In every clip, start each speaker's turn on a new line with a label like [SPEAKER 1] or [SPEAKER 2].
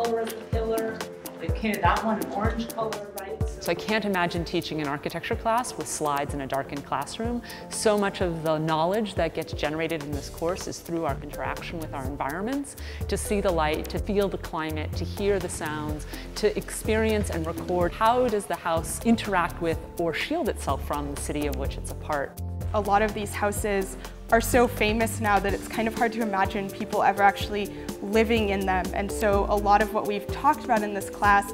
[SPEAKER 1] color as the pillar. They painted that one an orange color, right?
[SPEAKER 2] So I can't imagine teaching an architecture class with slides in a darkened classroom. So much of the knowledge that gets generated in this course is through our interaction with our environments, to see the light, to feel the climate, to hear the sounds, to experience and record how does the house interact with or shield itself from the city of which it's a part.
[SPEAKER 3] A lot of these houses are so famous now that it's kind of hard to imagine people ever actually living in them. And so a lot of what we've talked about in this class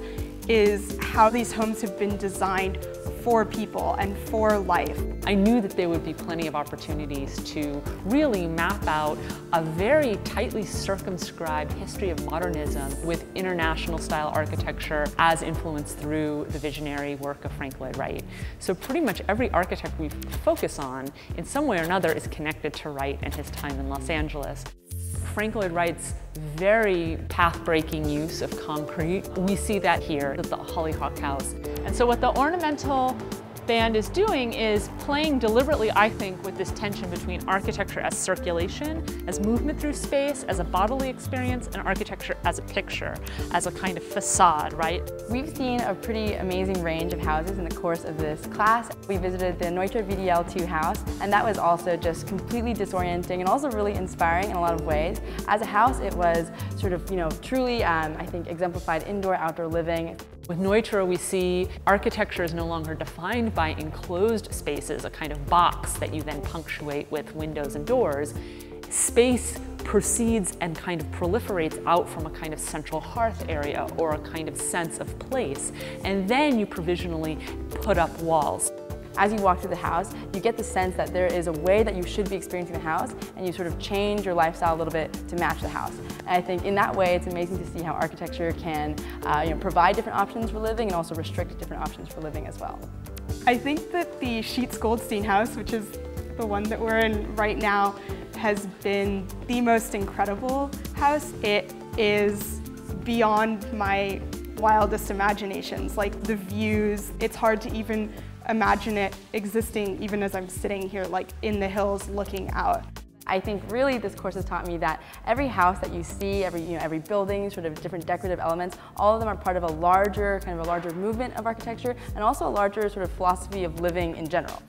[SPEAKER 3] is how these homes have been designed for people and for life.
[SPEAKER 2] I knew that there would be plenty of opportunities to really map out a very tightly circumscribed history of modernism with international style architecture as influenced through the visionary work of Frank Lloyd Wright. So pretty much every architect we focus on in some way or another is connected to Wright and his time in Los Angeles. Frank Lloyd Wright's very path-breaking use of concrete, we see that here at the Hollyhock House.
[SPEAKER 4] And so what the ornamental band is doing is playing deliberately, I think, with this tension between architecture as circulation, as movement through space, as a bodily experience, and architecture as a picture, as a kind of facade, right?
[SPEAKER 5] We've seen a pretty amazing range of houses in the course of this class. We visited the Neutra VDL2 house, and that was also just completely disorienting and also really inspiring in a lot of ways. As a house, it was sort of, truly, I think, exemplified indoor-outdoor living.
[SPEAKER 2] With Neutra, we see architecture is no longer defined by enclosed spaces, a kind of box that you then punctuate with windows and doors. Space proceeds and kind of proliferates out from a kind of central hearth area or a kind of sense of place, and then you provisionally put up walls.
[SPEAKER 5] As you walk through the house, you get the sense that there is a way that you should be experiencing the house, and you sort of change your lifestyle a little bit to match the house. And I think in that way, it's amazing to see how architecture can provide different options for living and also restrict different options for living as well.
[SPEAKER 3] I think that the Sheets Goldstein house, which is the one that we're in right now, has been the most incredible house. It is beyond my wildest imaginations, like the views. It's hard to even imagine it existing even as I'm sitting here like in the hills looking out.
[SPEAKER 5] I think really this course has taught me that every house that you see, every building, sort of different decorative elements, all of them are part of a larger movement of architecture and also a larger sort of philosophy of living in general.